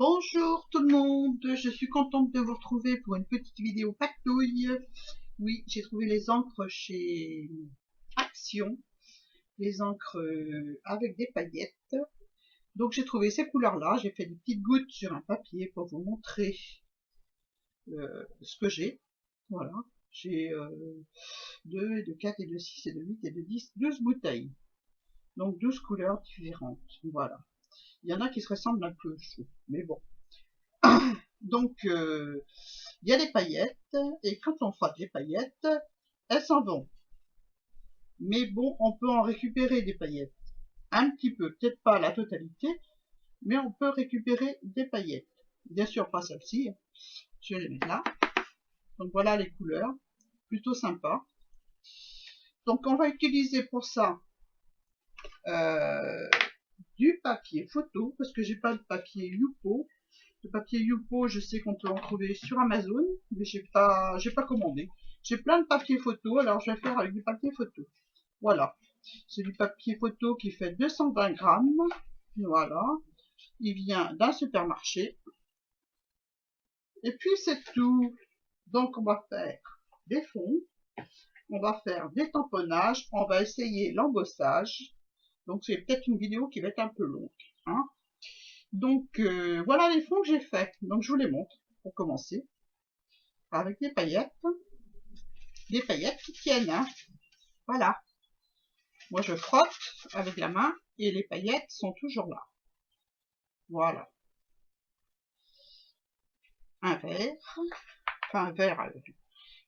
Bonjour tout le monde, je suis contente de vous retrouver pour une petite vidéo patouille. Oui, j'ai trouvé les encres chez Action, les encres avec des paillettes. Donc j'ai trouvé ces couleurs-là, j'ai fait des petites gouttes sur un papier pour vous montrer ce que j'ai. Voilà, j'ai 2, de 4 et de 6 et de 8 et de 10, 12 bouteilles. Donc 12 couleurs différentes, voilà. Il y en a qui se ressemblent un peu, je trouve, mais bon. Donc, il y a des paillettes, et quand on frotte les paillettes, elles s'en vont. Mais bon, on peut en récupérer des paillettes. Un petit peu, peut-être pas la totalité, mais on peut récupérer des paillettes. Bien sûr, pas celle-ci. Je vais les mettre là. Donc voilà les couleurs. Plutôt sympa. Donc on va utiliser pour ça euh, du papier photo, parce que j'ai pas de papier Youpo. Le papier Youpo, je sais qu'on peut en trouver sur Amazon, mais j'ai pas commandé. J'ai plein de papier photo, alors je vais faire avec du papier photo. Voilà. C'est du papier photo qui fait 220 grammes. Voilà. Il vient d'un supermarché. Et puis c'est tout. Donc on va faire des fonds. On va faire des tamponnages. On va essayer l'embossage. Donc c'est peut-être une vidéo qui va être un peu longue, hein. Donc voilà les fonds que j'ai faits. Donc je vous les montre pour commencer. Avec des paillettes qui tiennent, hein. Voilà. Moi je frotte avec la main et les paillettes sont toujours là. Voilà. Un vert, enfin un vert.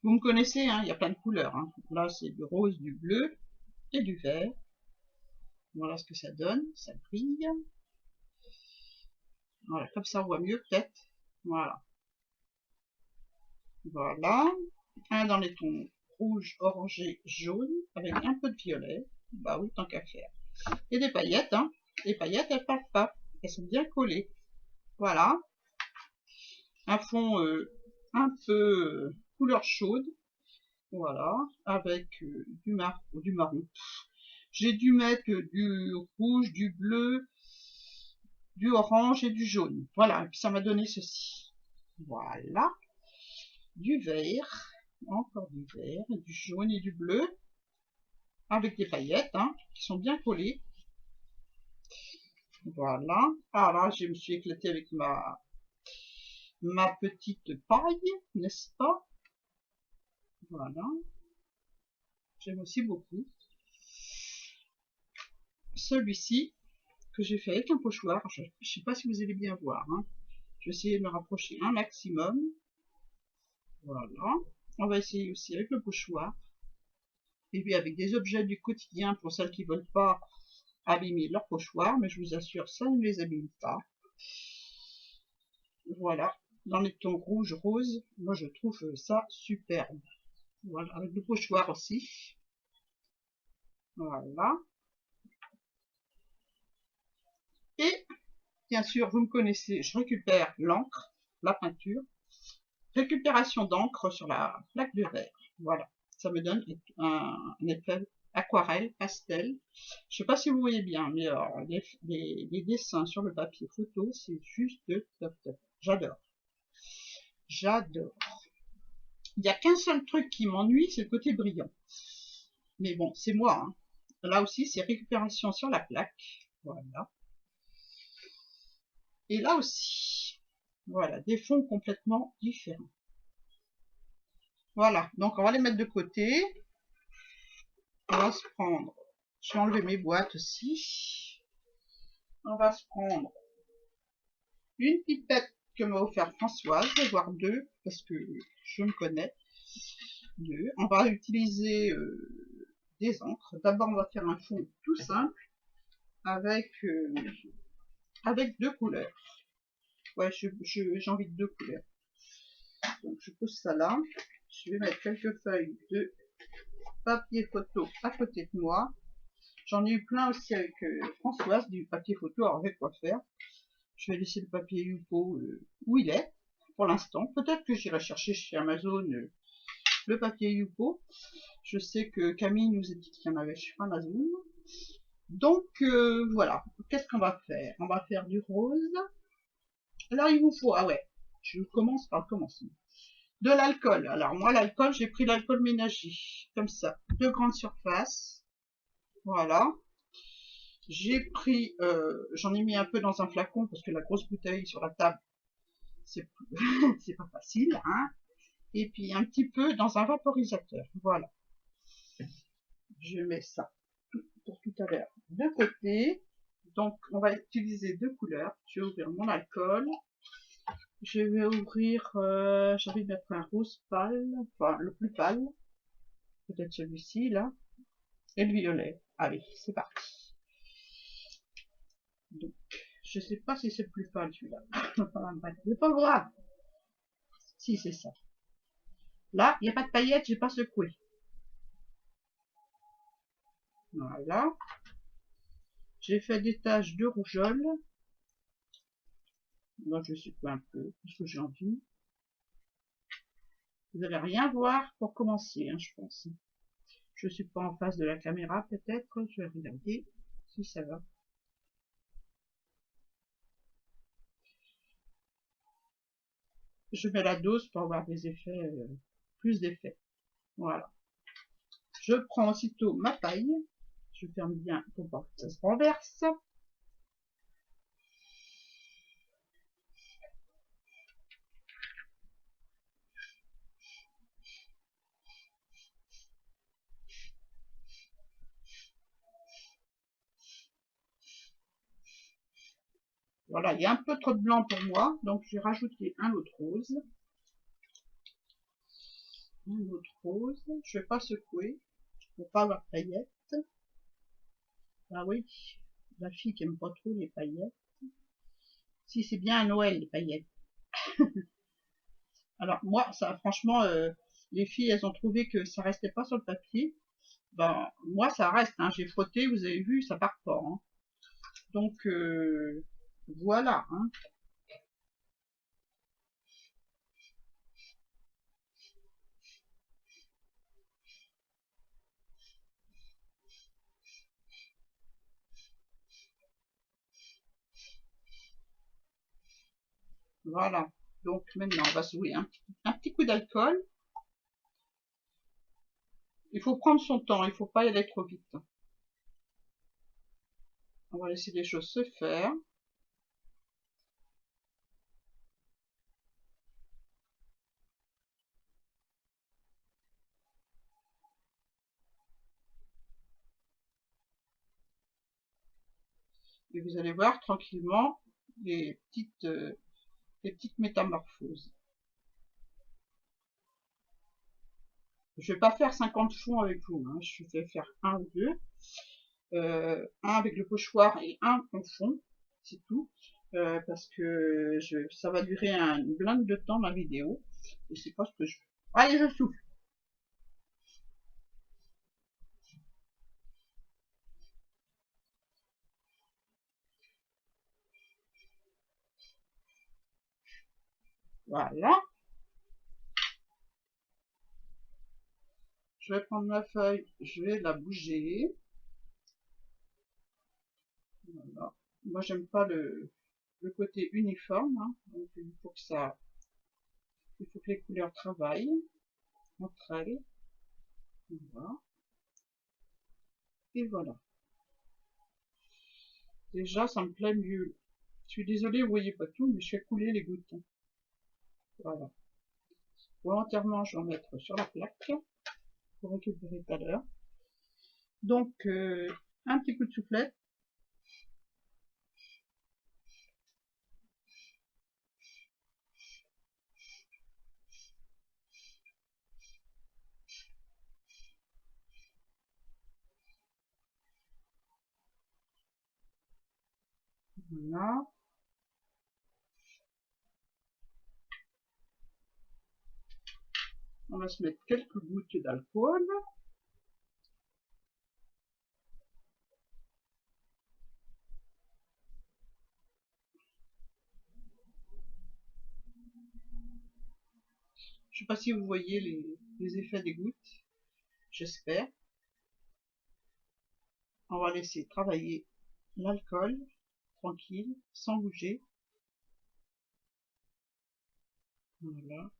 Vous me connaissez, hein, il y a plein de couleurs, hein. Là c'est du rose, du bleu et du vert. Voilà ce que ça donne, ça brille. Voilà, comme ça on voit mieux peut-être. Voilà. Voilà. Un dans les tons rouge, orangé, jaune, avec un peu de violet. Bah oui, tant qu'à faire. Et des paillettes, hein. Les paillettes, elles partent pas. Elles sont bien collées. Voilà. Un fond un peu couleur chaude. Voilà. Avec du marron. J'ai dû mettre du rouge, du bleu, du orange et du jaune. Voilà. Et puis ça m'a donné ceci. Voilà. Du vert. Encore du vert, du jaune et du bleu. Avec des paillettes, hein, qui sont bien collées. Voilà. Ah là, je me suis éclatée avec ma petite paille, n'est-ce pas? Voilà. J'aime aussi beaucoup. Celui-ci, que j'ai fait avec un pochoir. Je ne sais pas si vous allez bien voir, hein. Je vais essayer de me rapprocher un maximum. Voilà. On va essayer aussi avec le pochoir. Et puis avec des objets du quotidien pour celles qui ne veulent pas abîmer leur pochoir. Mais je vous assure, ça ne les abîme pas. Voilà. Dans les tons rouge, rose, moi je trouve ça superbe. Voilà, avec le pochoir aussi. Voilà. Et, bien sûr, vous me connaissez, je récupère l'encre, la peinture. Récupération d'encre sur la plaque de verre. Voilà. Ça me donne un effet aquarelle, pastel. Je sais pas si vous voyez bien, mais les dessins sur le papier photo, c'est juste top top. J'adore. J'adore. Il n'y a qu'un seul truc qui m'ennuie, c'est le côté brillant. Mais bon, c'est moi, hein. Là aussi, c'est récupération sur la plaque. Voilà. Et là aussi. Voilà, des fonds complètement différents. Voilà, donc on va les mettre de côté. On va se prendre, je vais enlever mes boîtes aussi. On va se prendre une pipette que m'a offert Françoise, je vais voir deux, parce que je me connais. Deux. On va utiliser des encres. D'abord, on va faire un fond tout simple avec deux couleurs. Ouais, j'ai envie de deux couleurs. Donc, je pose ça là. Je vais mettre quelques feuilles de papier photo à côté de moi. J'en ai eu plein aussi avec Françoise, du papier photo, alors je vais quoi faire. Je vais laisser le papier Youpo où il est, pour l'instant. Peut-être que j'irai chercher chez Amazon le papier Youpo. Je sais que Camille nous a dit qu'il y en avait sur Amazon. Donc voilà, qu'est-ce qu'on va faire? On va faire du rose, Alors il vous faut, ah ouais, je commence par le commencement. De l'alcool. Alors moi l'alcool, j'ai pris l'alcool ménager, comme ça, 2 grandes surfaces. Voilà. J'ai pris, j'en ai mis un peu dans un flacon parce que la grosse bouteille sur la table, c'est c'est pas facile, hein. Et puis un petit peu dans un vaporisateur. Voilà. Je mets ça pour tout à l'heure de côté. Donc on va utiliser 2 couleurs. Je vais ouvrir mon alcool. Je vais ouvrir, j'ai envie de mettre un rose pâle, enfin le plus pâle, peut-être celui-ci là, et le violet. Allez, c'est parti. Donc, je sais pas si c'est le plus pâle celui-là. C'est pas grave. Si, c'est ça. Là, il n'y a pas de paillettes, j'ai pas secoué. Voilà. J'ai fait des taches de rougeole. Là, je secoue un peu, parce que j'ai envie. Vous n'allez rien voir pour commencer, hein, je pense. Je suis pas en face de la caméra, peut-être. Je vais regarder si ça va. Je mets la dose pour avoir des effets, plus d'effets. Voilà. Je prends aussitôt ma paille. Je ferme bien pour pas que ça se renverse. Voilà, il y a un peu trop de blanc pour moi, donc j'ai rajouté un autre rose. Un autre rose. Je vais pas secouer pour pas avoir de paillettes. Ah oui, la fille qui aime pas trop les paillettes. Si, c'est bien à Noël les paillettes. Alors moi, ça, franchement, les filles, elles ont trouvé que ça restait pas sur le papier. Ben moi, ça reste. Hein. J'ai frotté, vous avez vu, ça part pas. Hein. Donc voilà. Hein. Voilà. Donc maintenant, on va jouer un petit coup d'alcool. Il faut prendre son temps, il faut pas y aller trop vite. On va laisser les choses se faire. Et vous allez voir tranquillement les petites métamorphoses. Je vais pas faire 50 fonds avec vous, hein. Je vais faire un ou deux. Un avec le pochoir et un en fond, c'est tout. Parce que ça va durer une blinde de temps ma vidéo. Et c'est pas ce que je veux. Allez, je souffle. Voilà. Je vais prendre ma feuille, je vais la bouger. Voilà. Moi, j'aime pas le côté uniforme, hein. Donc, il faut que les couleurs travaillent entre elles. Voilà. Et voilà. Déjà, ça me plaît mieux. Je suis désolée, vous voyez pas tout, mais je fais couler les gouttes. Voilà. Volontairement, je vais en mettre sur la plaque pour récupérer tout à l'heure. Donc, un petit coup de soufflette. Voilà. On va se mettre quelques gouttes d'alcool. Je sais pas si vous voyez les effets des gouttes. J'espère. On va laisser travailler l'alcool tranquille, sans bouger. Voilà.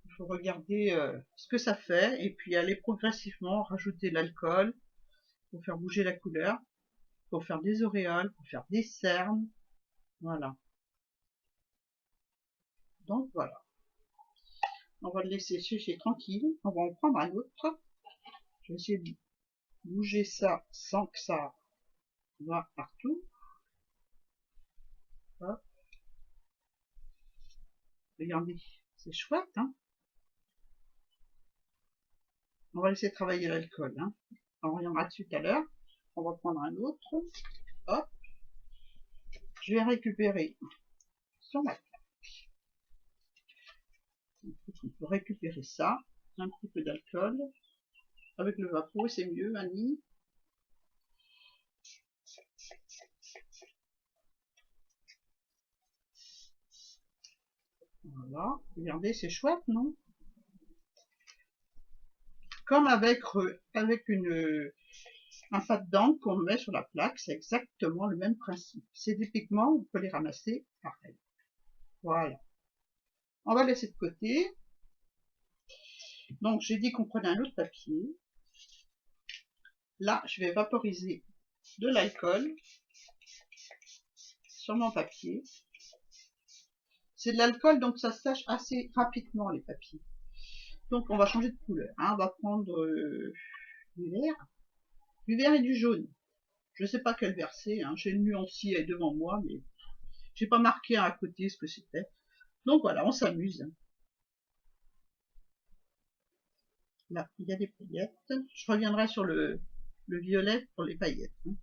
Il faut regarder ce que ça fait et puis aller progressivement rajouter l'alcool pour faire bouger la couleur, pour faire des auréoles, pour faire des cernes. Voilà. Donc voilà. On va le laisser sécher tranquille. On va en prendre un autre. Je vais essayer de bouger ça sans que ça va partout. Hop. Regardez, c'est chouette, hein. On va laisser travailler l'alcool, hein. On reviendra dessus tout à l'heure. On va prendre un autre. Hop. Je vais récupérer sur ma plaque. On peut récupérer ça. Un petit peu d'alcool. Avec le vapeur, c'est mieux, Annie. Voilà. Regardez, c'est chouette, non? Comme avec un fat d'encre qu'on met sur la plaque, c'est exactement le même principe. C'est des pigments, on peut les ramasser pareil. Voilà. On va laisser de côté. Donc, j'ai dit qu'on prenait un autre papier. Là, je vais vaporiser de l'alcool sur mon papier. C'est de l'alcool, donc ça sèche assez rapidement, les papiers. Donc, on va changer de couleur. Hein. On va prendre du vert et du jaune. Je ne sais pas quel vert c'est. Hein. J'ai le nuancier devant moi, mais j'ai pas marqué à côté ce que c'était. Donc voilà, on s'amuse. Là, il y a des paillettes. Je reviendrai sur le violet pour les paillettes. Hein.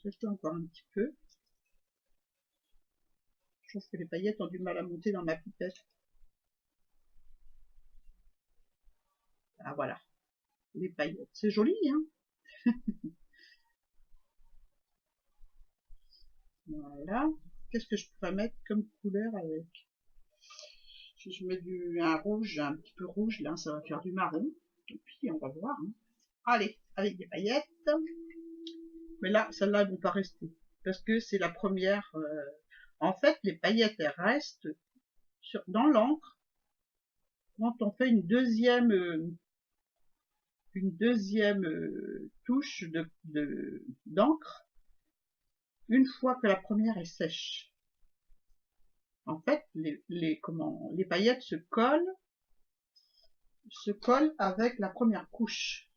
Je fais encore un petit peu. Je trouve que les paillettes ont du mal à monter dans ma pipette. Ah voilà, les paillettes. C'est joli, hein. Voilà. Qu'est-ce que je pourrais mettre comme couleur avec? Si je mets un rouge, un petit peu rouge, là, ça va faire du marron. Et puis, on va voir. Hein. Allez, avec des paillettes. Mais là, celles-là, elles vont pas rester. Parce que c'est la première. En fait, les paillettes, elles restent dans l'encre quand on fait une deuxième touche d'encre une fois que la première est sèche. En fait, les paillettes se collent avec la première couche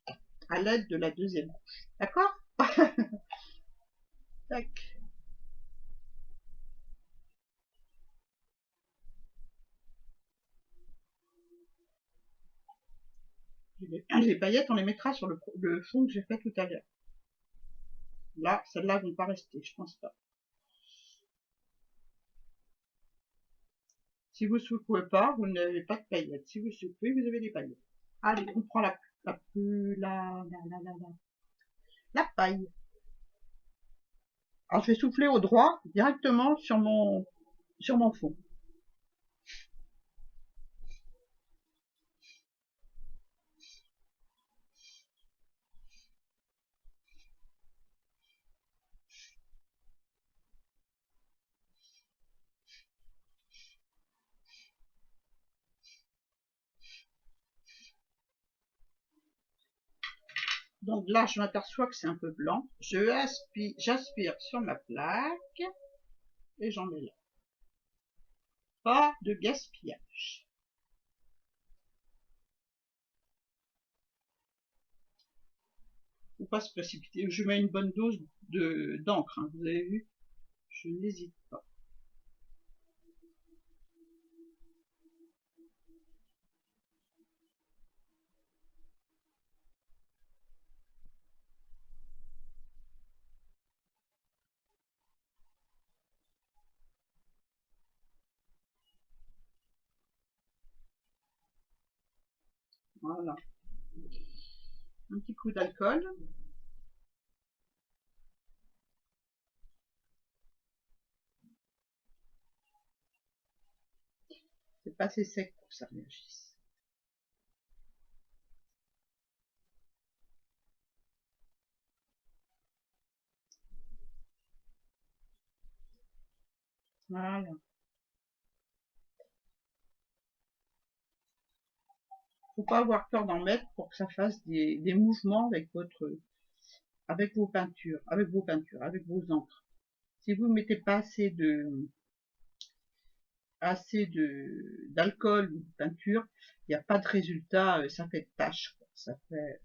à l'aide de la deuxième couche. D'accord? Tac. Les paillettes, on les mettra sur le fond que j'ai fait tout à l'heure. Là, celles-là vont pas rester, je pense pas. Si vous secouez pas, vous n'avez pas de paillettes. Si vous secouez, vous avez des paillettes. Allez, on prend la paille. Alors, je vais souffler au droit directement sur mon fond. Donc là, je m'aperçois que c'est un peu blanc. J'aspire sur ma plaque et j'en mets là. Pas de gaspillage. Faut pas se précipiter. Je mets une bonne dose d'encre, hein, vous avez vu. Je n'hésite pas. Voilà. Un petit coup d'alcool. C'est pas assez sec pour que ça réagisse. Voilà. Faut pas avoir peur d'en mettre pour que ça fasse des mouvements avec avec vos peintures, avec vos encres. Si vous mettez pas d'alcool ou de peinture, il n'y a pas de résultat, ça fait tache, ça fait,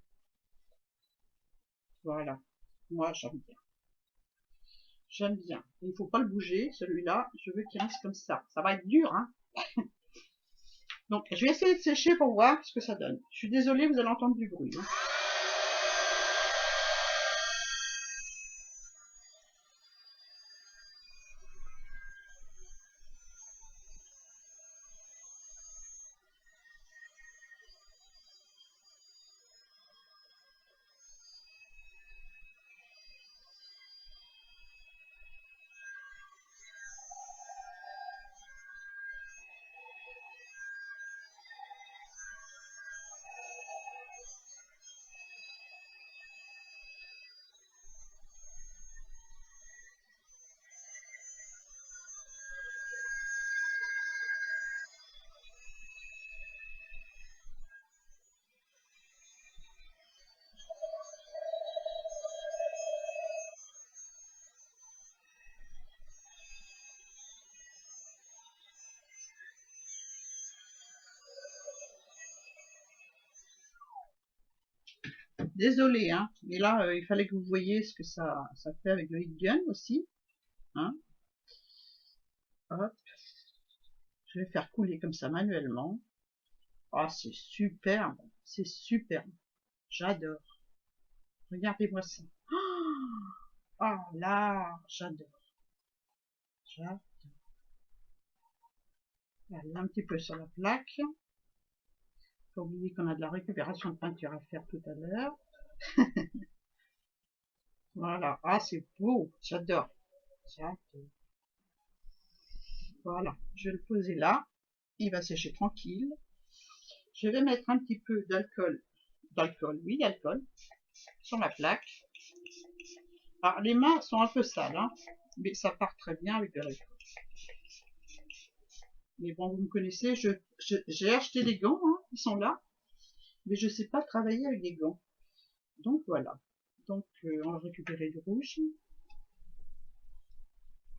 voilà. Moi, j'aime bien. J'aime bien. Il faut pas le bouger, celui-là, je veux qu'il reste comme ça. Ça va être dur, hein. Donc, je vais essayer de sécher pour voir ce que ça donne. Je suis désolée, vous allez entendre du bruit, hein. Désolée, hein. Mais là, il fallait que vous voyiez ce que ça fait avec le heat gun aussi, hein. Hop. Je vais faire couler comme ça manuellement. Ah, c'est superbe. C'est superbe. J'adore. Regardez-moi ça. Oh là, j'adore. J'adore. Voilà, un petit peu sur la plaque. Faut oublier qu'on a de la récupération de peinture à faire tout à l'heure. Voilà. Ah, c'est beau. J'adore. J'adore. Voilà. Je vais le poser là. Il va sécher tranquille. Je vais mettre un petit peu d'alcool, oui, d'alcool, sur la plaque. Alors, les mains sont un peu sales, hein, mais ça part très bien avec de l'alcool. Mais bon, vous me connaissez, j'ai acheté des gants, hein, ils sont là, mais je sais pas travailler avec des gants. Donc voilà. Donc on va récupérer du rouge.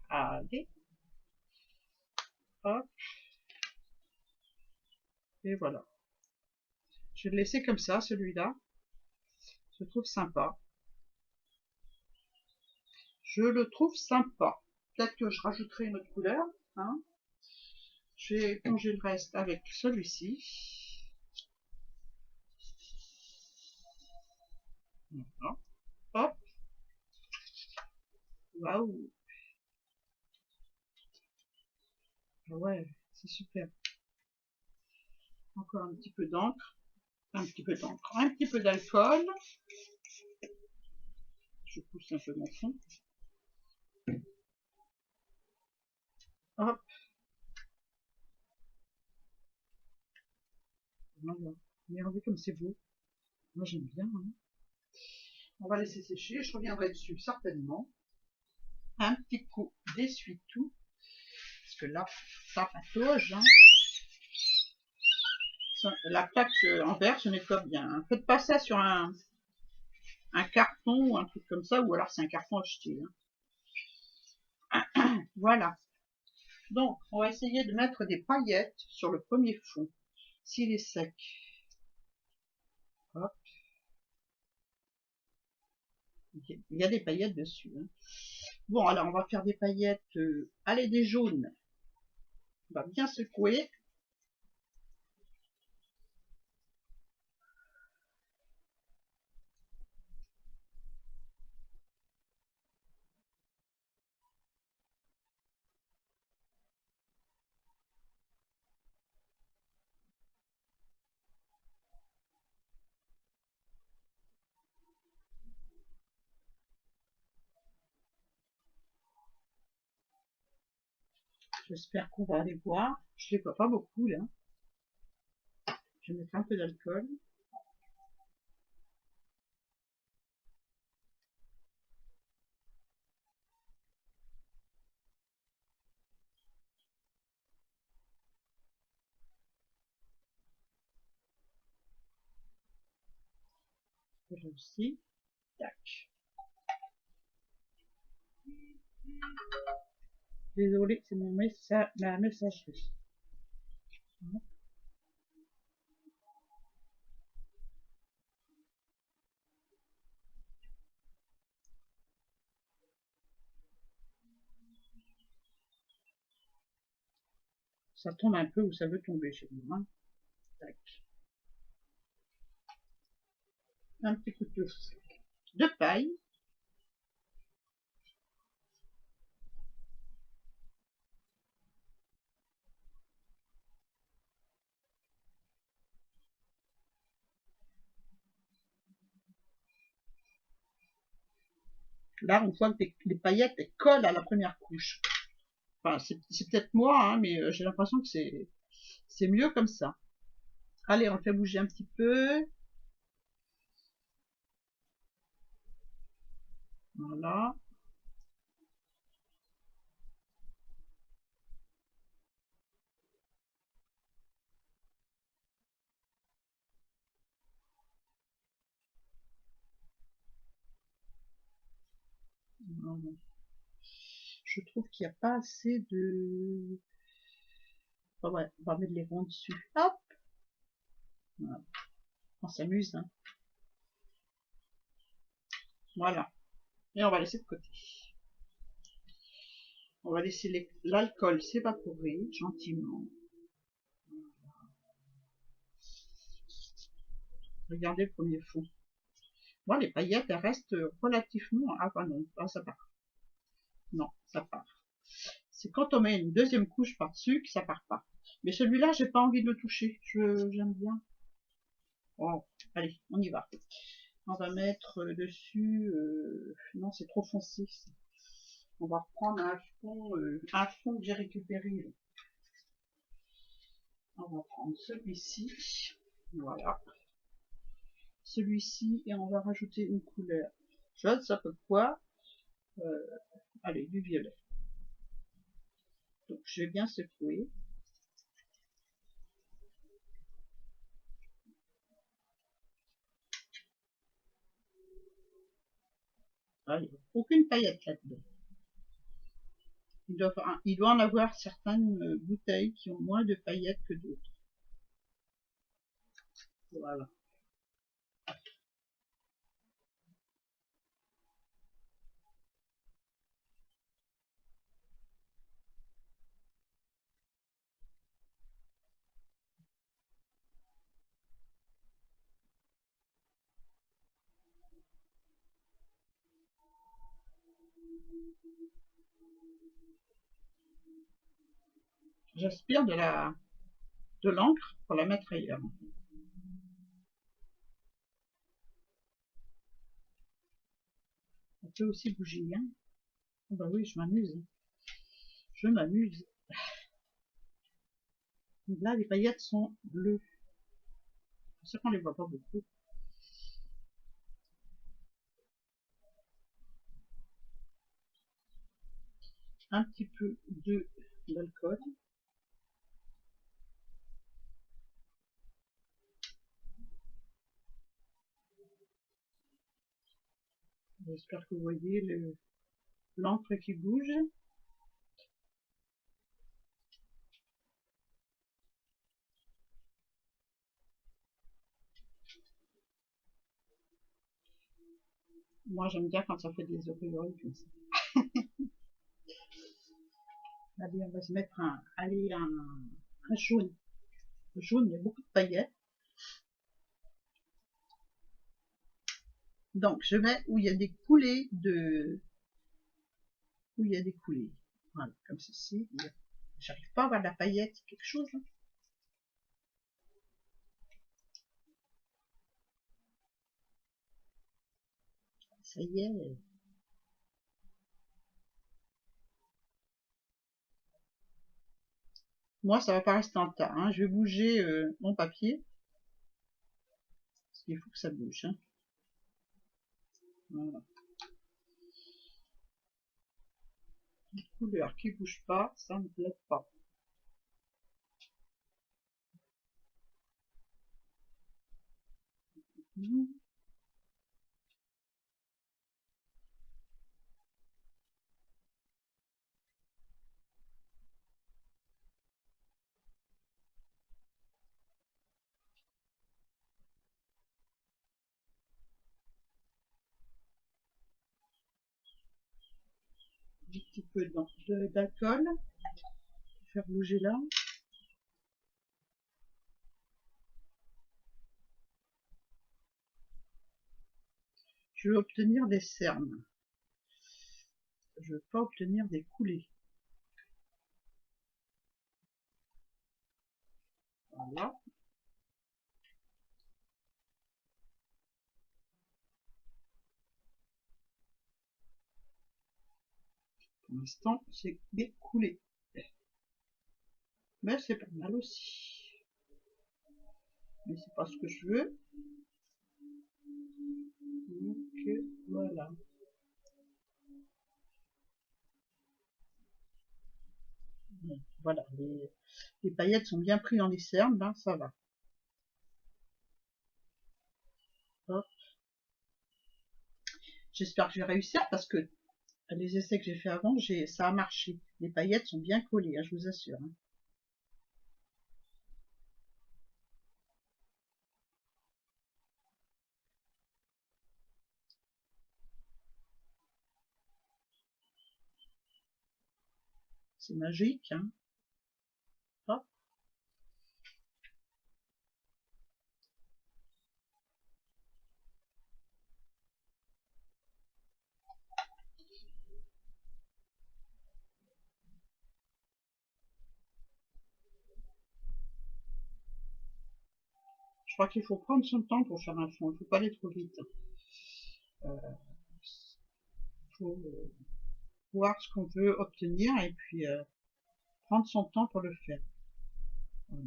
Allez, hop, et voilà. Je vais le laisser comme ça, celui-là. Je le trouve sympa. Je le trouve sympa. Peut-être que je rajouterai une autre couleur, hein. Je vais éponger le reste avec celui-ci. Voilà. Hop. Waouh. Ah ouais, c'est super. Encore un petit peu d'encre. Un petit peu d'encre. Un petit peu d'alcool. Je pousse un peu mon fond. Hop. Voilà. Regardez comme c'est beau. Moi j'aime bien, hein. On va laisser sécher. Je reviendrai dessus certainement. Un petit coup d'essuie-tout. Parce que là, ça patauge, hein. La plaque en verre, ce n'est pas bien, hein. Faites pas ça sur un carton ou un truc comme ça, ou alors c'est un carton acheté, hein. Voilà. Donc, on va essayer de mettre des paillettes sur le premier fond, s'il est sec. Hop. Il y a des paillettes dessus, hein. Bon, alors on va faire des paillettes, allez, des jaunes. On va bien secouer. J'espère qu'on va aller voir. Je les vois pas beaucoup là. Je vais mettre un peu d'alcool. Là aussi. Tac. Désolée, c'est mon message, ma messagerie. Ça tombe un peu où ça veut tomber chez moi. Hein. Tac. Un petit couteau de paille. Là, on voit que les paillettes elles collent à la première couche. Enfin, c'est peut-être moi, hein, mais j'ai l'impression que c'est mieux comme ça. Allez, on le fait bouger un petit peu. Voilà. Voilà. Je trouve qu'il n'y a pas assez de... Enfin, ouais, on va mettre les ronds dessus. Hop. Voilà. On s'amuse, hein. Voilà. Et on va laisser de côté. On va laisser l'alcool s'évaporer gentiment. Regardez le premier fond. Moi, les paillettes, elles restent relativement... Ah, bah non, ah, ça part. Non, ça part. C'est quand on met une deuxième couche par-dessus que ça part pas. Mais celui-là, j'ai pas envie de le toucher. J'aime bien. Bon, allez, on y va. On va mettre dessus... non, c'est trop foncé. On va reprendre un fond que j'ai récupéré. On va prendre celui-ci. Voilà. Celui-ci et on va rajouter une couleur. Je ne sais pas quoi. Allez, du violet. Donc je vais bien secouer. Ah, il n'y a aucune paillette là-dedans. Il doit en avoir certaines bouteilles qui ont moins de paillettes que d'autres. Voilà. J'aspire de l'encre pour la mettre ailleurs. On peut aussi bouger, hein. Oh bah oui, je m'amuse. Je m'amuse. Là, les paillettes sont bleues. C'est ça qu'on les voit pas beaucoup. Un petit peu d'alcool. J'espère que vous voyez l'encre qui bouge. Moi, j'aime bien quand ça fait des auréoles comme ça. Allez, on va se mettre un jaune. Le jaune, il y a beaucoup de paillettes. Donc, je mets où il y a des coulées de... Où il y a des coulées. Voilà, comme ceci. J'arrive pas à voir la paillette, quelque chose. Hein. Ça y est. Moi, ça va pas rester en tas, hein. Je vais bouger mon papier. Parce qu'il faut que ça bouge, hein. Voilà. Les couleurs qui bougent pas, ça me plaît pas. Un petit peu d'alcool. Faire bouger là. Je veux obtenir des cernes. Je veux pas obtenir des coulées. Voilà. Pour l'instant, c'est des coulées. Mais c'est pas mal aussi. Mais c'est pas ce que je veux. Donc voilà. Bon, voilà, les paillettes sont bien prises dans les cernes, ben ça va. J'espère que je vais réussir parce que les essais que j'ai fait avant, ça a marché. Les paillettes sont bien collées, hein, je vous assure. Hein. C'est magique. Hein. Hop. Je crois qu'il faut prendre son temps pour faire un fond. Il ne faut pas aller trop vite. Il faut voir ce qu'on veut obtenir et puis prendre son temps pour le faire. Voilà.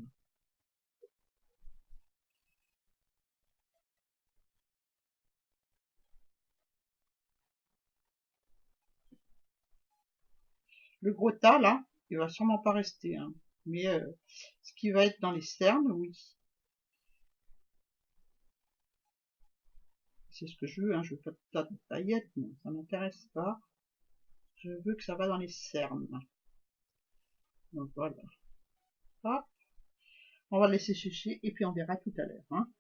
Le gros tas, là, il va sûrement pas rester. Hein. Mais ce qui va être dans les cernes, oui. C'est ce que je veux. Hein. Je veux pas de tas de paillettes, non, ça m'intéresse pas. Je veux que ça va dans les cernes. Donc voilà. Hop. On va laisser sécher et puis on verra tout à l'heure. Hein.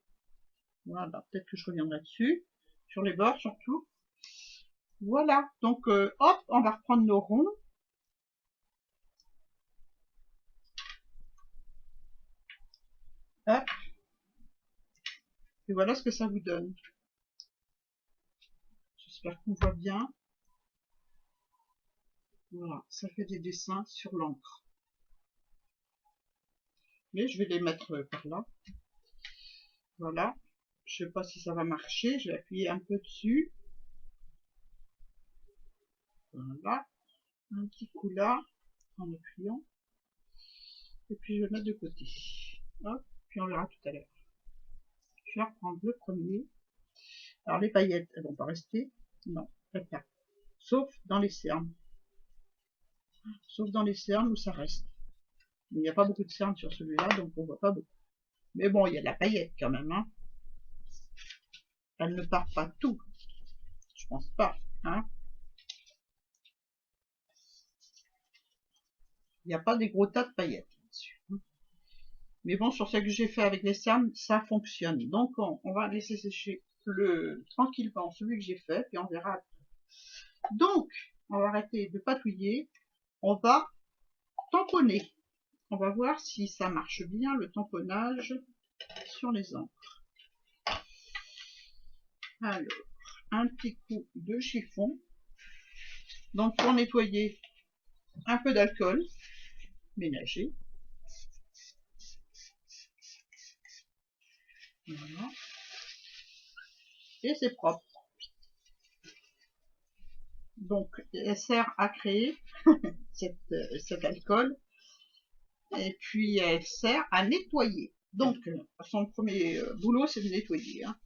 Voilà, peut-être que je reviendrai dessus. Sur les bords surtout. Voilà, donc hop, on va reprendre nos ronds. Hop. Et voilà ce que ça vous donne. J'espère qu'on voit bien. Voilà, ça fait des dessins sur l'encre. Mais je vais les mettre par là. Voilà. Je sais pas si ça va marcher. Je vais appuyer un peu dessus. Voilà. Un petit coup là, en appuyant. Et puis je vais le mettre de côté. Hop. Puis on verra tout à l'heure. Je vais reprendre le premier. Alors les paillettes, elles vont pas rester. Non, elles partent. Sauf dans les cernes. Sauf dans les cernes où ça reste. Mais il n'y a pas beaucoup de cernes sur celui-là, donc on voit pas beaucoup. Mais bon, il y a de la paillette quand même. Hein. Elle ne part pas tout. Je pense pas. Hein. Il n'y a pas des gros tas de paillettes là-dessus. Mais bon, sur celle que j'ai fait avec les cernes, ça fonctionne. Donc on va laisser sécher tranquillement celui que j'ai fait, puis on verra après. Donc, on va arrêter de patouiller. On va tamponner. On va voir si ça marche bien, le tamponnage sur les encres. Alors, un petit coup de chiffon. Donc, pour nettoyer, un peu d'alcool ménager. Voilà. Et c'est propre. Donc, elle sert à créer cet alcool et puis elle sert à nettoyer. Donc, son premier boulot, c'est de nettoyer. Hein.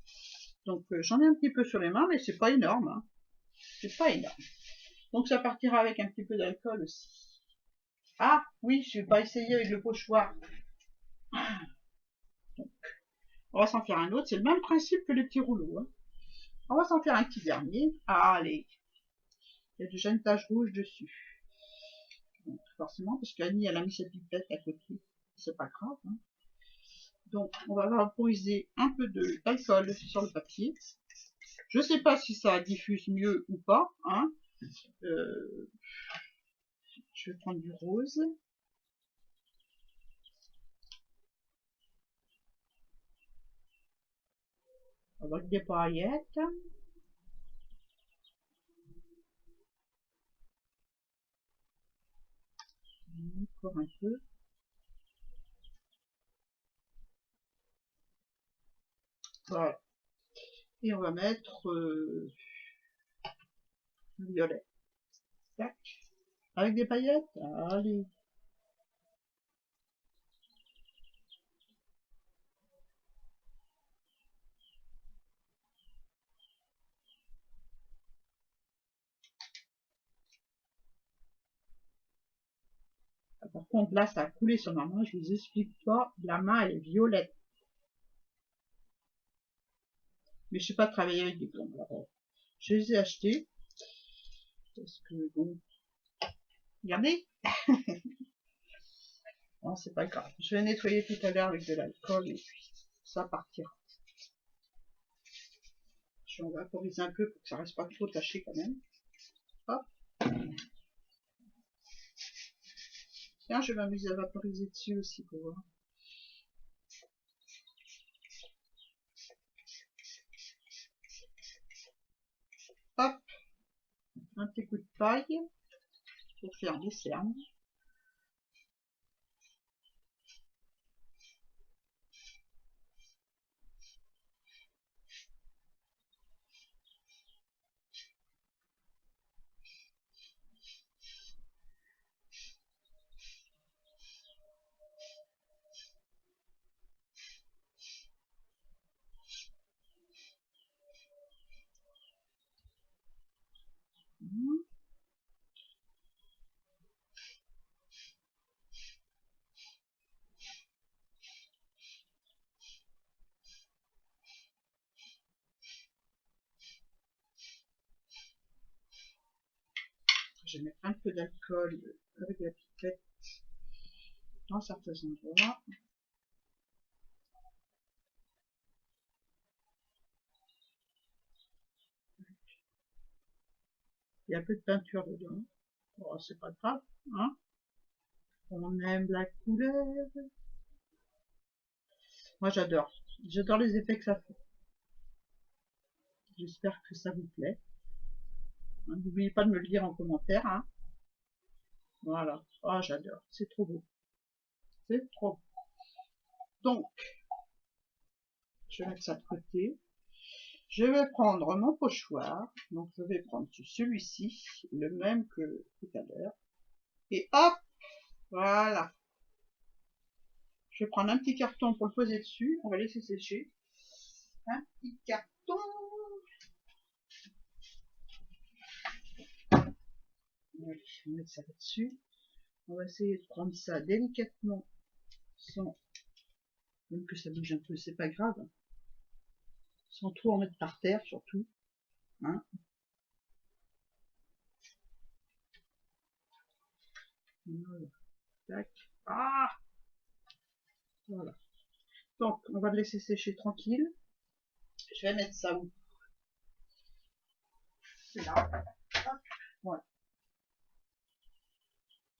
Donc, j'en ai un petit peu sur les mains, mais c'est pas énorme. Hein. C'est pas énorme. Donc, ça partira avec un petit peu d'alcool aussi. Ah, oui, je vais pas essayer avec le pochoir. Donc, on va s'en faire un autre. C'est le même principe que les petits rouleaux. Hein. On va s'en faire un petit dernier. Ah, allez. Il y a déjà une tache rouge dessus. Donc, forcément, parce qu'Annie, elle a mis sa pipette à côté. C'est pas grave. Hein. Donc, on va vaporiser un peu d'alcool sur le papier. Je sais pas si ça diffuse mieux ou pas. Hein. Je vais prendre du rose. Avec des paillettes. Encore un peu. Voilà. Et on va mettre le violet. Tac. Avec des paillettes. Allez. Par contre, là, ça a coulé sur ma main. Je vous explique pas. La main, elle est violette. Mais je sais pas travailler avec des plombs. Alors, je les ai achetés. Parce que, bon. Regardez. Non, c'est pas grave. Je vais nettoyer tout à l'heure avec de l'alcool et puis ça partira. Je vais en vaporiser un peu pour que ça reste pas trop taché quand même. Hop. Tiens, je vais m'amuser à vaporiser dessus aussi pour voir. Hop. Un petit coup de paille pour faire des cernes. Je vais mettre un peu d'alcool avec la pipette dans certains endroits. Il y a un peu de peinture dedans. Oh, c'est pas grave, hein. On aime la couleur. Moi, j'adore. J'adore les effets que ça fait. J'espère que ça vous plaît. N'oubliez pas de me le dire en commentaire, hein. Voilà. Oh, j'adore. C'est trop beau. C'est trop beau. Donc, je vais mettre ça de côté. Je vais prendre mon pochoir. Donc, je vais prendre celui-ci, le même que tout à l'heure. Et hop, voilà. Je vais prendre un petit carton pour le poser dessus. On va laisser sécher. Un petit carton. Allez, on va mettre ça là-dessus. On va essayer de prendre ça délicatement, sans même que ça bouge un peu, c'est pas grave. Sans trop en mettre par terre, surtout. Hein. Voilà. Tac. Ah, voilà. Donc, on va le laisser sécher tranquille. Je vais mettre ça où? Là. Hop. Voilà.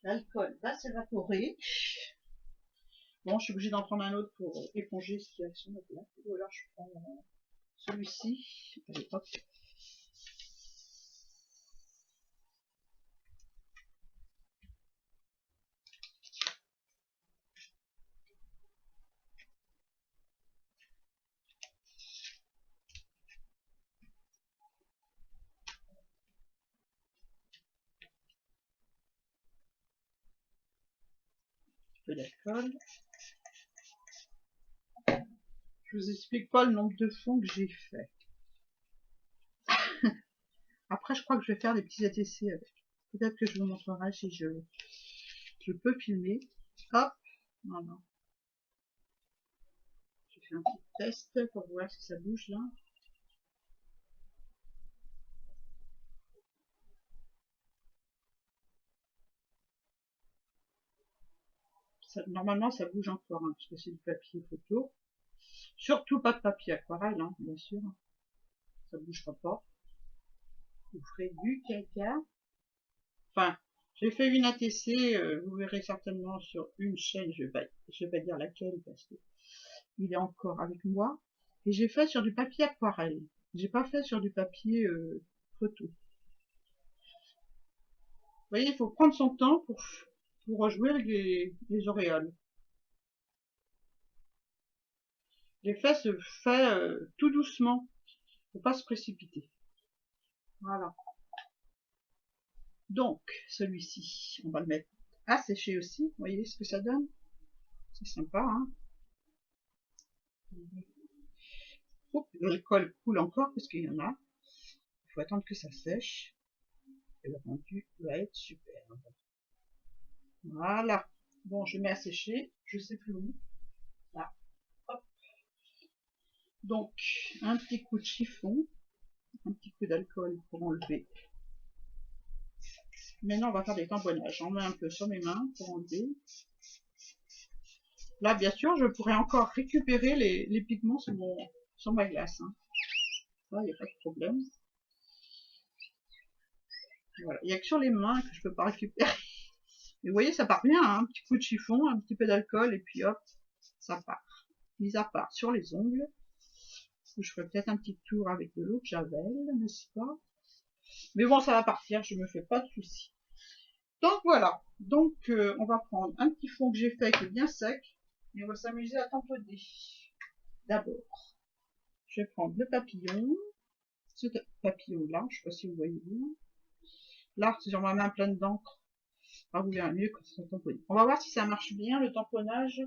L'alcool va s'évaporer. Bon, je suis obligée d'en prendre un autre pour éponger ce qui est sur notre là. Ou alors je prends celui-ci. Allez, hop. peu d'alcool. Je vous explique pas le nombre de fonds que j'ai fait. Après, je crois que je vais faire des petits ATC avec. Peut-être que je vous montrerai si je peux filmer. Hop, voilà. Je fais un petit test pour voir si ça bouge là. Normalement, ça bouge encore, hein, parce que c'est du papier photo. Surtout pas de papier aquarelle, hein, bien sûr. Ça bougera pas. Vous ferez du caca. Enfin, j'ai fait une ATC, vous verrez certainement sur une chaîne, je vais pas dire laquelle, parce que il est encore avec moi. Et j'ai fait sur du papier aquarelle. J'ai pas fait sur du papier photo. Vous voyez, il faut prendre son temps pour rejouer avec les auréoles. L'effet se fait tout doucement. Faut pas se précipiter. Voilà. Donc, celui-ci, on va le mettre à sécher aussi. Vous voyez ce que ça donne? C'est sympa, hein? L'alcool coule encore parce qu'il y en a. Il faut attendre que ça sèche. Et le rendu va être super. Voilà. Bon, je mets à sécher. Je sais plus où. Là. Hop. Donc, un petit coup de chiffon. Un petit coup d'alcool pour enlever. Maintenant, on va faire des tamponnages. J'en mets un peu sur mes mains pour enlever. Là, bien sûr, je pourrais encore récupérer les pigments sur ma glace. Hein. Là, il n'y a pas de problème. Voilà. Il n'y a que sur les mains que je peux pas récupérer. Mais vous voyez, ça part bien. Hein. Un petit coup de chiffon, un petit peu d'alcool, et puis hop, ça part. Mis à part sur les ongles, où je ferai peut-être un petit tour avec de l'eau de javel, n'est-ce pas? Mais bon, ça va partir, je me fais pas de soucis. Donc voilà. Donc, on va prendre un petit fond que j'ai fait qui est bien sec, et on va s'amuser à tamponner. D'abord, je vais prendre le papillon, ce papillon-là, je sais pas si vous voyez bien. Là, si j'en ma main pleine d'encre, vous verrez mieux quand c'est tamponné. On va voir si ça marche bien, le tamponnage,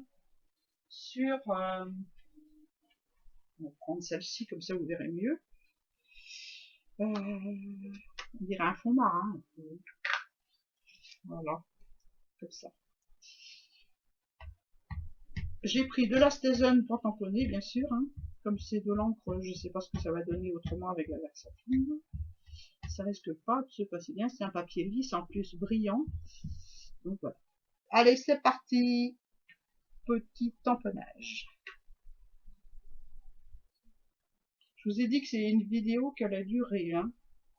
sur... on va prendre celle-ci, comme ça vous verrez mieux. On dirait un fond marin. Voilà, comme ça. J'ai pris de l'astésone pour tamponner, bien sûr. Hein. Comme c'est de l'encre, je ne sais pas ce que ça va donner autrement avec la versatine. Ça risque pas de se passer bien. C'est un papier lisse, en plus brillant. Donc voilà. Allez, c'est parti. Petit tamponnage. Je vous ai dit que c'est une vidéo qui allait durer. Hein.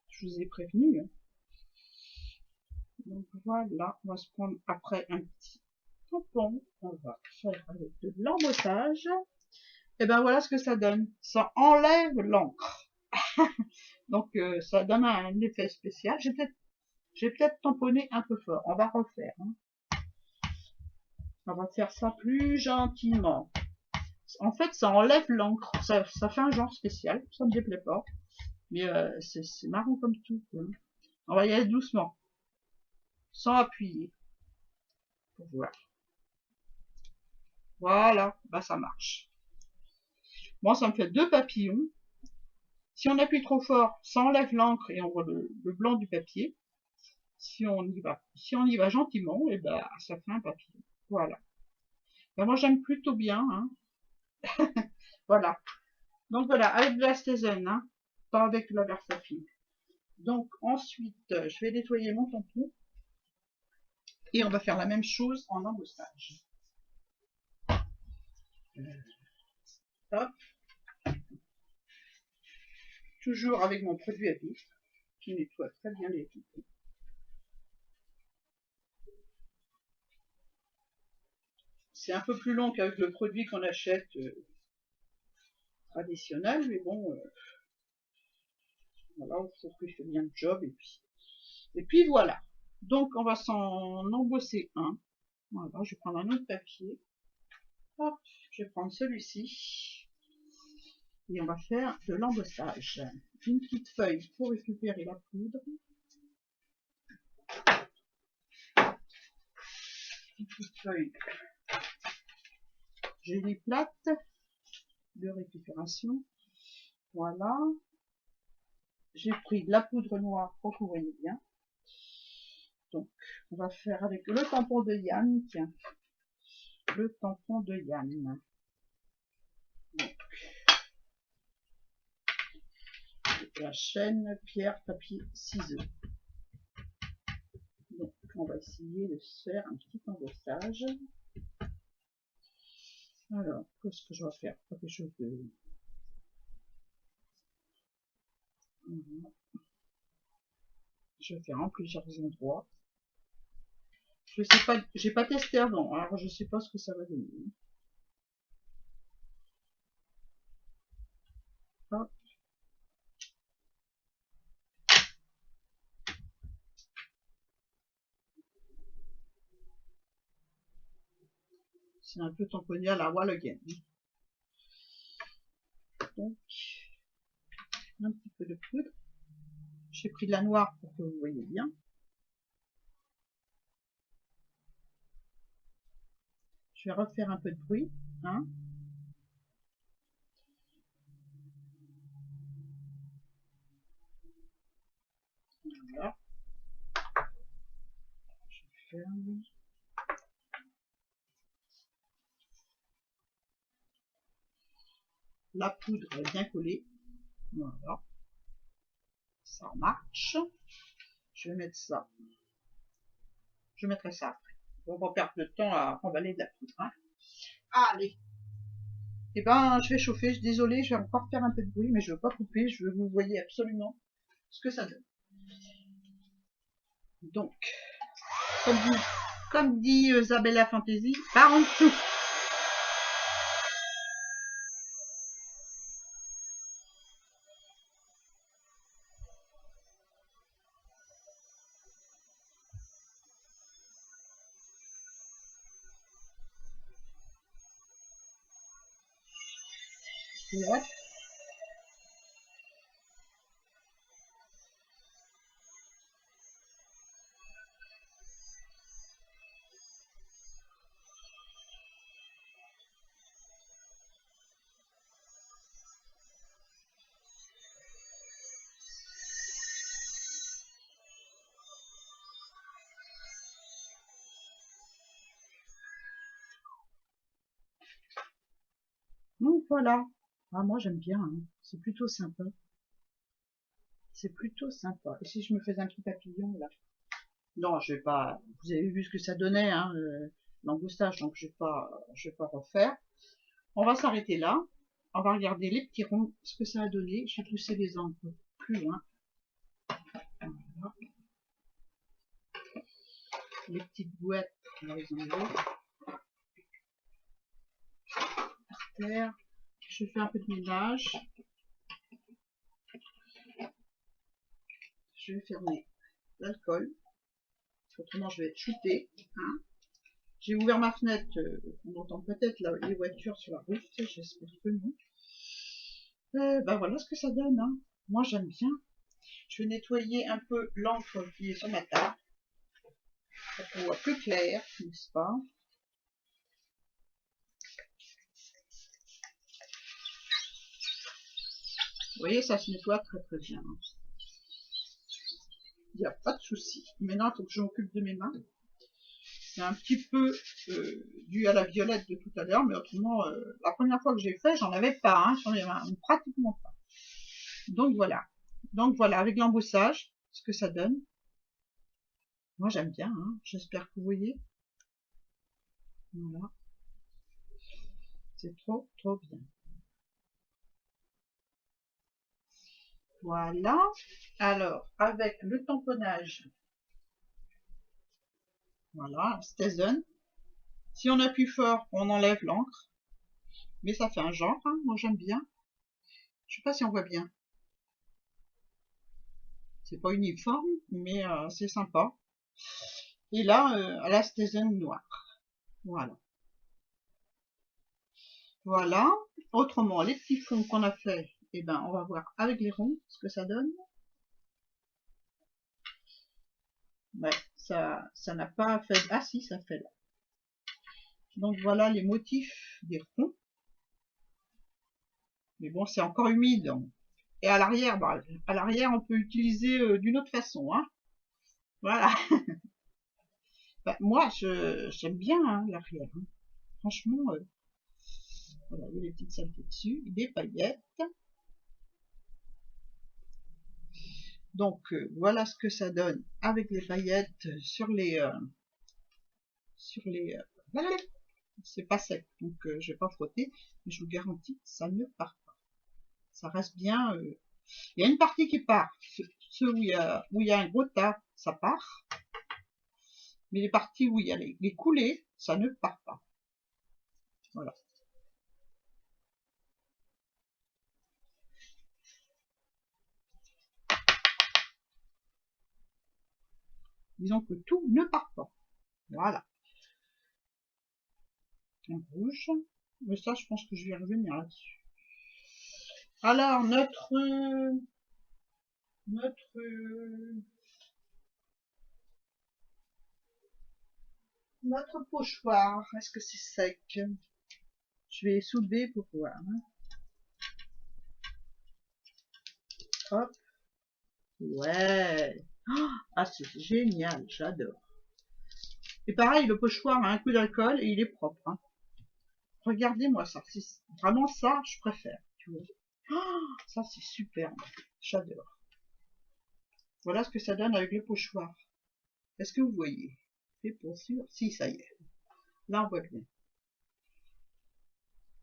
Je vous ai prévenu. Hein. Donc voilà, on va se prendre après un petit tampon. On va faire avec de l'embossage. Et ben voilà ce que ça donne. Ça enlève l'encre. Donc ça donne un effet spécial. J'ai peut-être tamponné un peu fort. On va refaire. Hein. On va faire ça plus gentiment. En fait, ça enlève l'encre. Ça fait un genre spécial. Ça me déplaît pas. Mais c'est marrant comme tout. Quoi. On va y aller doucement. Sans appuyer. Pour voir. Voilà. Bah ça marche. Moi, ça me fait 2 papillons. Si on appuie trop fort, ça enlève l'encre et on voit le blanc du papier. Si on y va gentiment, et ben ça fait un papillon. Voilà. Ben, moi j'aime plutôt bien. Hein. Voilà. Donc voilà, avec de l'astésone, hein, pas avec la versafine. Donc ensuite, je vais nettoyer mon tampon et on va faire la même chose en embossage. Hop. Toujours avec mon produit à vif qui nettoie très bien les tampons. C'est un peu plus long qu'avec le produit qu'on achète traditionnel, mais bon, voilà, je trouve que je fais bien le job, et puis voilà. Donc, on va s'en embosser un. Voilà, je vais prendre un autre papier. Hop, je vais prendre celui-ci. Et on va faire de l'embossage. Une petite feuille pour récupérer la poudre. Une petite feuille j'ai les plates de récupération. Voilà. J'ai pris de la poudre noire pour que vous voyez bien. Donc, on va faire avec le tampon de Yann. Tiens, le tampon de Yann. Donc, la chaîne, pierre, papier, ciseaux. Donc, on va essayer de se faire un petit embossage. Alors, qu'est-ce que je vais faire? Pas quelque chose de... Je vais faire en plusieurs endroits. Je sais pas, j'ai pas testé avant, alors je sais pas ce que ça va donner. Hop. C'est un peu tamponné à la wall again. Donc, un petit peu de poudre. J'ai pris de la noire pour que vous voyez bien. Je vais refaire un peu de bruit. Hein. Voilà. Je ferme. La poudre est bien collée. Voilà. Ça marche. Je vais mettre ça. Je mettrai ça après. On va perdre le temps à emballer de la poudre. Hein. Allez. Eh ben, je vais chauffer. Désolée, je vais encore faire un peu de bruit, mais je ne veux pas couper. Je veux que vous voyez absolument ce que ça donne. Donc, comme dit Isabella Fantasy, par en dessous. Ouais. Donc voilà. Ah, moi j'aime bien. Hein. C'est plutôt sympa. C'est plutôt sympa. Et si je me faisais un petit papillon là? Non, je vais pas. Vous avez vu ce que ça donnait, hein, l'embossage, donc je vais pas refaire. On va s'arrêter là. On va regarder les petits ronds, ce que ça a donné. Je vais pousser les encres plus loin. Voilà. Les petites boîtes, on va les enlever. Par terre. Je fais un peu de ménage. Je vais fermer l'alcool. Autrement, je vais être shooté. Hein. J'ai ouvert ma fenêtre. On entend peut-être les voitures sur la route. J'espère que non. Ben voilà ce que ça donne. Hein. Moi, j'aime bien. Je vais nettoyer un peu l'encre qui est sur ma table. Pour qu'on voit plus clair, n'est-ce pas? Vous voyez, ça se nettoie très très bien. Il n'y a pas de souci. Maintenant, il faut que je m'occupe de mes mains. C'est un petit peu dû à la violette de tout à l'heure, mais autrement, la première fois que j'ai fait, j'en avais pas, hein, sur les mains, pratiquement pas. Donc voilà. Donc voilà, avec l'embossage, ce que ça donne. Moi j'aime bien, hein. J'espère que vous voyez. Voilà. C'est trop, trop bien. Voilà. Alors, avec le tamponnage, voilà, Stesen. Si on appuie fort, on enlève l'encre. Mais ça fait un genre, hein. Moi j'aime bien. Je sais pas si on voit bien. C'est pas uniforme, mais c'est sympa. Et là, à la Stesen noire. Voilà. Voilà. Autrement, les petits fonds qu'on a fait, eh ben, on va voir avec les ronds ce que ça donne. Ouais, ça n'a pas fait. Ah si, ça fait là. Donc voilà les motifs des ronds. Mais bon, c'est encore humide. Et à l'arrière, bah, à l'arrière, on peut utiliser d'une autre façon. Hein. Voilà. Bah, moi, j'aime bien hein, l'arrière. Hein. Franchement, voilà, il y a des petites saletés dessus, des paillettes. Donc voilà ce que ça donne avec les paillettes sur les voilà. C'est pas sec, donc je vais pas frotter, mais je vous garantis ça ne part pas. Ça reste bien. Il y a une partie qui part, ceux où il y a un gros tas, ça part, mais les parties où il y a les coulées, ça ne part pas. Voilà. Disons que tout ne part pas. Voilà. En rouge. Mais ça, je pense que je vais revenir là-dessus. Alors, notre pochoir, est-ce que c'est sec? Je vais soulever pour voir. Hein. Hop. Ouais. Ah, c'est génial, j'adore. Et pareil, le pochoir a un coup d'alcool et il est propre. Hein. Regardez-moi ça. Vraiment ça, je préfère. Tu vois. Oh, ça, c'est superbe. J'adore. Voilà ce que ça donne avec le pochoir. Est-ce que vous voyez? C'est pour sûr. Si, ça y est. Là, on voit bien.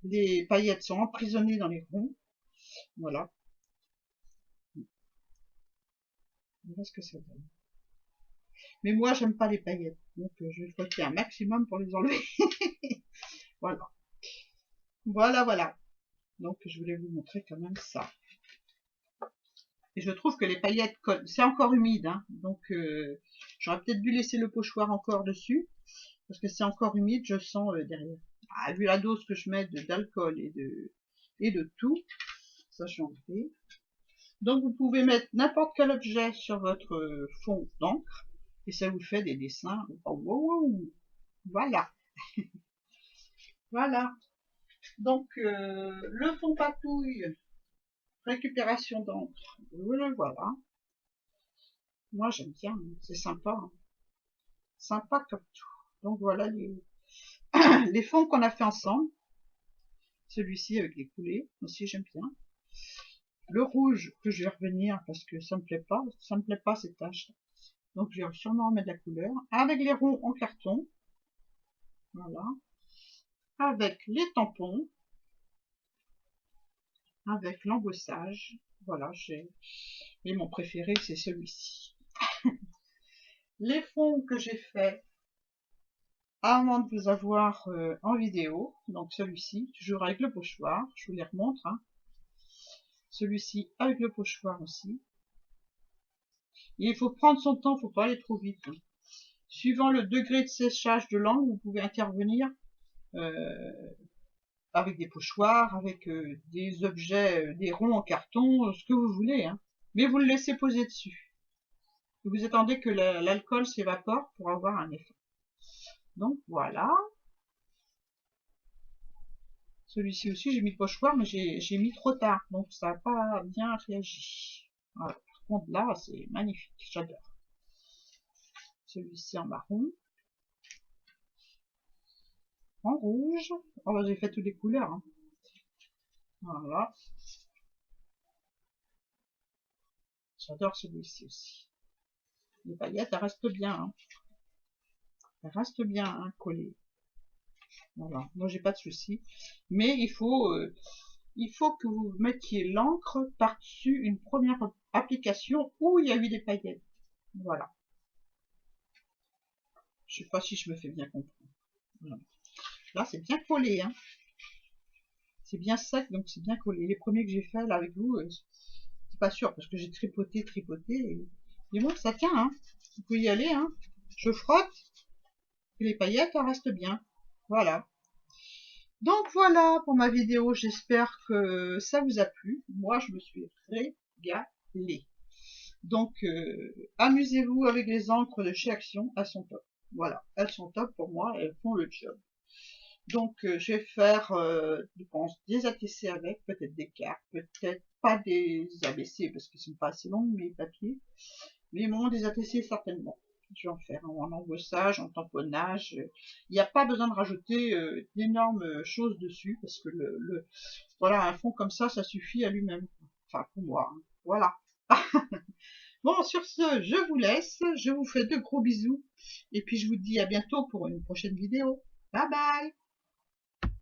Les paillettes sont emprisonnées dans les ronds. Voilà. Voilà ce que ça donne. Mais moi, j'aime pas les paillettes. Donc, je vais frotter un maximum pour les enlever. Voilà. Voilà, voilà. Donc, je voulais vous montrer quand même ça. Et je trouve que les paillettes collent. C'est encore humide. Hein. Donc, j'aurais peut-être dû laisser le pochoir encore dessus. Parce que c'est encore humide, je sens derrière. Ah, vu la dose que je mets d'alcool et de tout, ça j'ai enlevé. Donc vous pouvez mettre n'importe quel objet sur votre fond d'encre et ça vous fait des dessins. Oh, wow, wow. Voilà. Voilà. Donc le fond patouille, récupération d'encre, vous le voilà. Moi j'aime bien, c'est sympa. Hein. Sympa comme tout. Donc voilà les fonds qu'on a fait ensemble. Celui-ci avec les coulées, aussi j'aime bien. Le rouge que je vais revenir parce que ça me plaît pas ces taches. Donc je vais sûrement remettre de la couleur. Avec les ronds en carton. Voilà. Avec les tampons. Avec l'embossage. Voilà, et mon préféré c'est celui-ci. Les fonds que j'ai fait avant de vous avoir en vidéo. Donc celui-ci, toujours avec le pochoir. Je vous les remontre. Hein. Celui-ci avec le pochoir aussi. Et il faut prendre son temps, il ne faut pas aller trop vite. Hein. Suivant le degré de séchage de l'encre, vous pouvez intervenir avec des pochoirs, avec des objets, des ronds en carton, ce que vous voulez. Hein. Mais vous le laissez poser dessus. Et vous attendez que l'alcool s'évapore pour avoir un effet. Donc voilà. Celui-ci aussi, j'ai mis le pochoir, mais j'ai mis trop tard. Donc ça n'a pas bien réagi. Voilà. Par contre là, c'est magnifique. J'adore. Celui-ci en marron. En rouge. Oh, bah, j'ai fait toutes les couleurs. Hein. Voilà. J'adore celui-ci aussi. Les paillettes, elles restent bien. Hein. Elles restent bien hein, collées. Voilà. Moi, j'ai pas de souci. Mais il faut que vous mettiez l'encre par-dessus une première application où il y a eu des paillettes. Voilà. Je sais pas si je me fais bien comprendre. Voilà. Là, c'est bien collé. Hein. C'est bien sec, donc c'est bien collé. Les premiers que j'ai fait là avec vous, c'est pas sûr parce que j'ai tripoté. Mais bon, ça tient. Hein. Vous pouvez y aller. Hein. Je frotte. Et les paillettes, elles restent bien. Voilà. Donc voilà pour ma vidéo. J'espère que ça vous a plu. Moi, je me suis régalée. Donc, amusez-vous avec les encres de chez Action. Elles sont top. Voilà. Elles sont top pour moi. Elles font le job. Donc je vais faire, je pense, des ATC avec, peut-être des cartes, peut-être pas des ABC parce qu'ils sont pas assez longs mes papiers, mais bon, des ATC certainement. Je vais en faire en embossage, en tamponnage. Il n'y a pas besoin de rajouter d'énormes choses dessus parce que voilà, un fond comme ça suffit à lui-même. Enfin, pour moi, hein. Voilà. Bon, sur ce, je vous laisse. Je vous fais de gros bisous. Et puis, je vous dis à bientôt pour une prochaine vidéo. Bye bye!